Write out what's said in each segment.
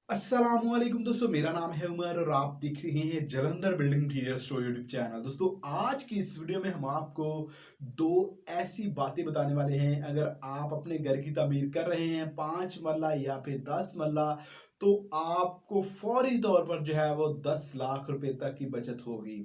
अस्सलामुअलैकुम दोस्तों, मेरा नाम है उमर और आप देख रहे हैं Jalandhar building interior store YouTube channel. दोस्तों, आज की इस वीडियो में हम आपको दो ऐसी बातें बताने वाले हैं। अगर आप अपने घर की तामीर कर रहे हैं 5 मरला या फिर 10 मरला, तो आपको फौरी तौर पर जो है वो 10 लाख रुपए तक की बचत होगी।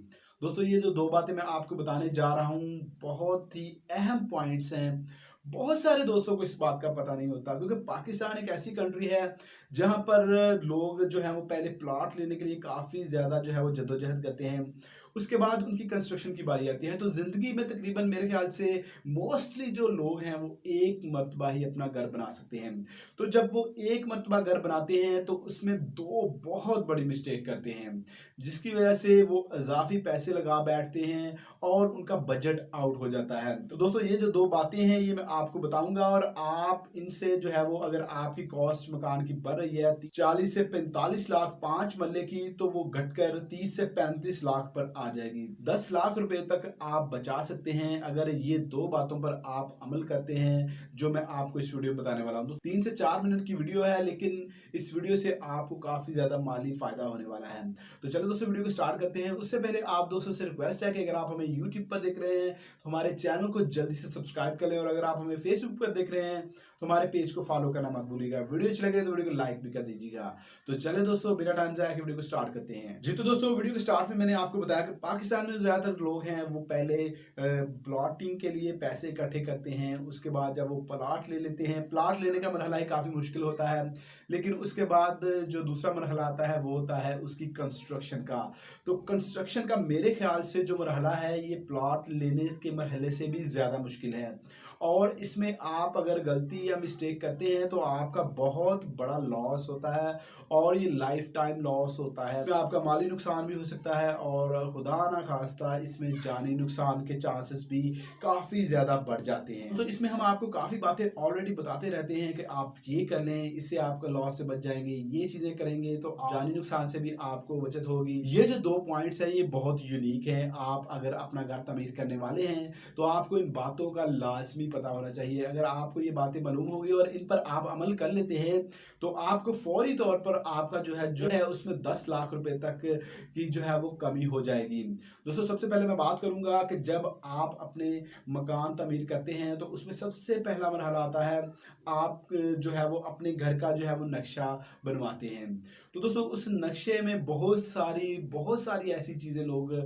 दोस्तों, ये जो दो बातें मैं आपको बताने जा रहा हूँ बहुत ही अहम पॉइंट्स हैं। बहुत सारे दोस्तों को इस बात का पता नहीं होता, क्योंकि पाकिस्तान एक ऐसी कंट्री है जहाँ पर लोग जो है वो पहले प्लॉट लेने के लिए काफ़ी ज़्यादा जो है वो जद्दोजहद करते हैं। उसके बाद उनकी कंस्ट्रक्शन की बारी आती है। तो ज़िंदगी में तकरीबन मेरे ख्याल से मोस्टली जो लोग हैं वो एक मर्तबा ही अपना घर बना सकते हैं। तो जब वो एक मर्तबा घर बनाते हैं तो उसमें दो बहुत बड़ी मिस्टेक करते हैं, जिसकी वजह से वो इजाफी पैसे लगा बैठते हैं और उनका बजट आउट हो जाता है। तो दोस्तों, ये जो दो बातें हैं ये मैं आपको बताऊंगा, और आप इनसे जो है वो, अगर आपकी कॉस्ट मकान की बढ़ रही है 40 से 45 लाख 5 मरले की, तो वो घटकर 30 से 35 लाख पर आ जाएगी। 10 लाख रुपए तक आप बचा सकते हैं अगर ये दो बातों पर आप अमल करते हैं जो मैं आपको इस वीडियो में बताने वाला हूं। तो 3 से 4 मिनट की वीडियो है, लेकिन इस वीडियो से आपको काफी ज्यादा माली फायदा होने वाला है। तो चलो दोस्तों, वीडियो को स्टार्ट करते हैं। उससे पहले आप दोस्तों से रिक्वेस्ट है कि अगर आप हमें यूट्यूब पर देख रहे हैं तो हमारे चैनल को जल्दी से सब्सक्राइब कर लें, और अगर आप हमें फेसबुक पर देख रहे हैं तो हमारे पेज को फॉलो करना मत भूलिएगा। वीडियो अच्छी लगे तो वीडियो को लाइक भी कर दीजिएगा। तो चले दोस्तों, बिना टाइम जाए वीडियो को स्टार्ट करते हैं। जी तो दोस्तों, वीडियो के स्टार्ट में मैंने आपको बताया कि पाकिस्तान में ज्यादातर लोग हैं वो पहले प्लॉटिंग के लिए पैसे इकट्ठे करते हैं। उसके बाद जब वो प्लॉट ले लेते हैं, प्लॉट लेने का मरहला ही काफी मुश्किल होता है, लेकिन उसके बाद जो दूसरा मरहला आता है वो होता है उसकी कंस्ट्रक्शन का। तो कंस्ट्रक्शन का मेरे ख्याल से जो मरहला है ये प्लॉट लेने के मरहले से भी ज़्यादा मुश्किल है, और इसमें आप अगर गलती या मिस्टेक करते हैं तो आपका बहुत बड़ा लॉस होता है, और ये लाइफ टाइम लॉस होता है। इसमें आपका माली नुकसान भी हो सकता है, और खुदा ना खास्ता इसमें जानी नुकसान के चांसेस भी काफ़ी ज़्यादा बढ़ जाते हैं। तो इसमें हम आपको काफ़ी बातें ऑलरेडी बताते रहते हैं कि आप ये कर लें, इससे आपका लॉस से बच जाएंगे, ये चीज़ें करेंगे तो जानी नुकसान से भी आपको बचत होगी। ये जो दो पॉइंट्स है ये बहुत यूनिक है। आप अगर अपना घर तमीर करने वाले हैं तो आपको इन बातों का लाजमी पता होना चाहिए। अगर आपको ये बातें मालूम होगी और इन पर आप अमल कर लेते हैं तो आपको फौरी तौर पर आपका जो है उसमें 10 लाख रुपए तक की जो है वो कमी हो जाएगी। दोस्तों, सबसे पहले मैं बात करूंगा कि जब आप अपने मकान तमीर करते हैं तो उसमें सबसे पहला मरहला आता है, आप जो है वो अपने घर का जो है वो नक्शा बनवाते हैं। तो दोस्तों, उस नक्शे में बहुत सारी ऐसी चीज़ें लोग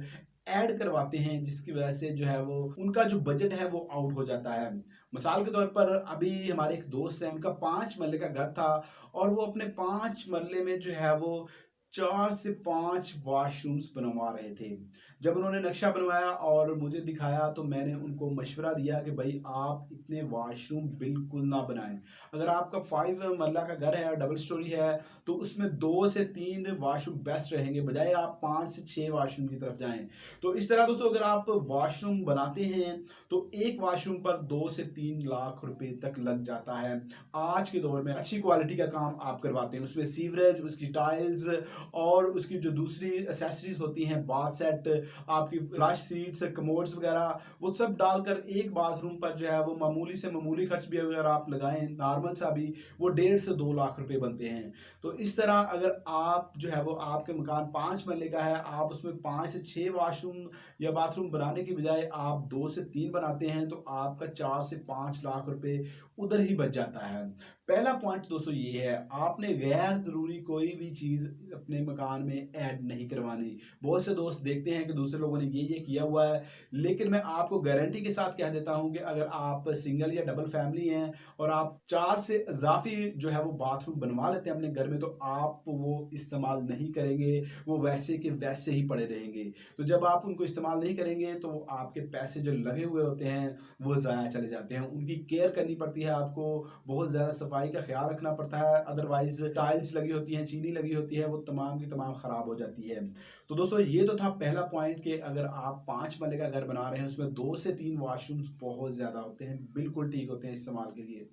ऐड करवाते हैं जिसकी वजह से जो है वो उनका जो बजट है वो आउट हो जाता है। मिसाल के तौर पर अभी हमारे एक दोस्त है, उनका 5 मरले का घर था, और वो अपने 5 मरले में जो है वो 4 से 5 वॉशरूम्स बनवा रहे थे। जब उन्होंने नक्शा बनवाया और मुझे दिखाया तो मैंने उनको मशवरा दिया कि भाई आप इतने वॉशरूम बिल्कुल ना बनाएं। अगर आपका 5 मरला का घर है, डबल स्टोरी है, तो उसमें 2 से 3 वॉशरूम बेस्ट रहेंगे, बजाय आप 5 से 6 वॉशरूम की तरफ जाएं। तो इस तरह दोस्तों, अगर आप वॉशरूम बनाते हैं तो एक वॉशरूम पर 2 से 3 लाख रुपए तक लग जाता है। आज के दौर में अच्छी क्वालिटी का काम आप करवाते हैं, उसमें सीवरेज, उसकी टाइल्स और उसकी जो दूसरी एसेसरीज होती हैं, बाथ सेट, आपकी फ्लश सीट्स, कमोड्स वगैरह, वो सब डालकर एक बाथरूम पर जो है वो मामूली से मामूली खर्च भी अगर आप लगाएं, नॉर्मल सा भी, वो 1.5 से 2 लाख रुपए बनते हैं। तो इस तरह अगर आप जो है वो, आपके मकान 5 मरले का है, आप उसमें 5 से 6 वॉशरूम या बाथरूम बनाने की बजाय आप 2 से 3 बनाते हैं तो आपका 4 से 5 लाख रुपए उधर ही बच जाता है। पहला पॉइंट दोस्तों ये है, आपने गैर जरूरी कोई भी चीज अपने मकान में ऐड नहीं करवानी। बहुत से दोस्त देखते हैं कि दूसरे लोगों ने ये किया हुआ है, लेकिन मैं आपको गारंटी के साथ कह देता हूं कि अगर आप सिंगल या डबल फैमिली हैं और आप 4 से इजाफी जो है वो बाथरूम बनवा लेते हैं अपने घर में, तो आप वो इस्तेमाल नहीं करेंगे, वो वैसे के वैसे ही पड़े रहेंगे। तो जब आप उनको इस्तेमाल नहीं करेंगे तो वो आपके पैसे जो लगे हुए होते हैं वो ज़ाया चले जाते हैं। उनकी केयर करनी पड़ती है, आपको बहुत ज़्यादा सफाई का ख्याल रखना पड़ता है, अदरवाइज टाइल्स लगी होती हैं, चीनी लगी होती है, वो तमाम की तमाम ख़राब हो जाती है। तो दोस्तों, ये तो था पहला पॉइंट कि अगर आप 5 मरले का घर बना रहे हैं उसमें 2 से 3 वॉशरूम्स बहुत ज़्यादा होते हैं, बिल्कुल ठीक होते हैं इस्तेमाल के लिए।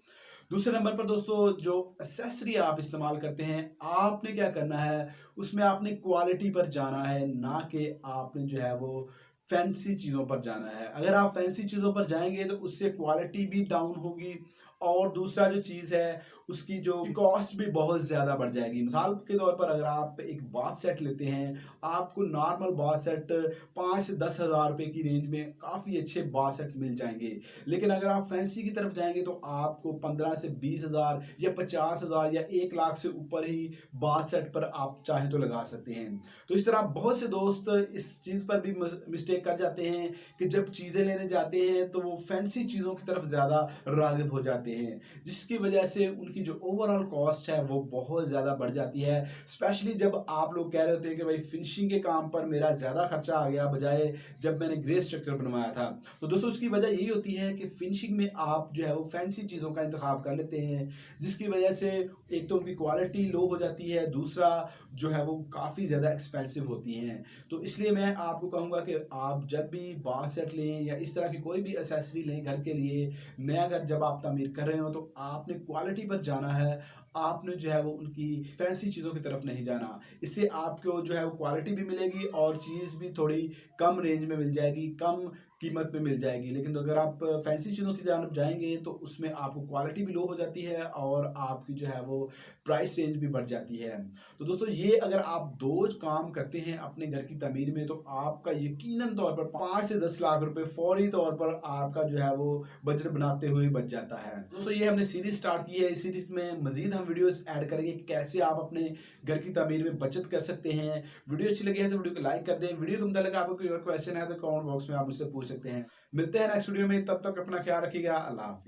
दूसरे नंबर पर दोस्तों, जो एसेसरी आप इस्तेमाल करते हैं, आपने क्या करना है, उसमें आपने क्वालिटी पर जाना है, ना कि आपने जो है वो फैंसी चीज़ों पर जाना है। अगर आप फैंसी चीज़ों पर जाएंगे तो उससे क्वालिटी भी डाउन होगी और दूसरा जो चीज़ है उसकी जो कॉस्ट भी बहुत ज़्यादा बढ़ जाएगी। मिसाल के तौर पर अगर आप एक बाथ सेट लेते हैं, आपको नॉर्मल बाथ सेट 5 से 10 हज़ार रुपये की रेंज में काफ़ी अच्छे बाथ सेट मिल जाएंगे। लेकिन अगर आप फैंसी की तरफ जाएंगे तो आपको 15 से 20 हज़ार या 50 हज़ार या 1 लाख से ऊपर ही बाथ सेट पर आप चाहें तो लगा सकते हैं। तो इस तरह बहुत से दोस्त इस चीज़ पर भी मिस्टेक कर जाते हैं कि जब चीज़ें लेने जाते हैं तो वो फैंसी चीज़ों की तरफ ज़्यादा राग़िब हो जाते हैं, जिसकी वजह से उनकी जो ओवरऑल कॉस्ट है वो बहुत ज़्यादा बढ़ जाती है। स्पेशली जब आप लोग कह रहे होते हैं कि भाई फिनिशिंग के काम पर मेरा ज़्यादा खर्चा आ गया बजाय जब मैंने ग्रे स्ट्रक्चर बनवाया था। तो दोस्तों उसकी वजह यही होती है कि फिनिशिंग में आप जो है वो फैंसी चीज़ों का इंतखाब कर लेते हैं, जिसकी वजह से एक तो उनकी क्वालिटी लो हो जाती है, दूसरा जो है वो काफ़ी ज़्यादा एक्सपेंसिव होती हैं। तो इसलिए मैं आपको कहूँगा कि आप जब भी बाथ सेट लें या इस तरह की कोई भी एक्सेसरी लें घर के लिए, नया घर जब आप तामीर कर रहे हो तो आपने क्वालिटी पर जाना है, आपने जो है वो उनकी फैंसी चीज़ों की तरफ नहीं जाना। इससे आपको जो है वो क्वालिटी भी मिलेगी और चीज़ भी थोड़ी कम रेंज में मिल जाएगी, कम कीमत में मिल जाएगी। लेकिन तो अगर आप फैंसी चीज़ों की जानब जाएँगे तो उसमें आपको क्वालिटी भी लो हो जाती है और आपकी जो है वो प्राइस रेंज भी बढ़ जाती है। तो दोस्तों ये अगर आप 2 काम करते हैं अपने घर की तमीर में तो आपका यकीनन तौर पर 5 से 10 लाख रुपए फ़ौरी तौर पर आपका जो है वो बजट बनाते हुए बच जाता है। दोस्तों ये हमने सीरीज़ स्टार्ट की है, इस सीरीज़ में मज़ीद हम वीडियोज़ ऐड करेंगे कैसे आप अपने घर की तमीर में बचत कर सकते हैं। वीडियो अच्छी लगी है तो वीडियो को लाइक कर दें। वीडियो के मुताबिक आपको कोई और क्वेश्चन है तो कमेंट बॉक्स में आप मुझसे पूछ सकते हैं। मिलते हैं नेक्स्ट वीडियो में, तब तक अपना ख्याल रखिएगा। अल्लाह हाफ़िज़।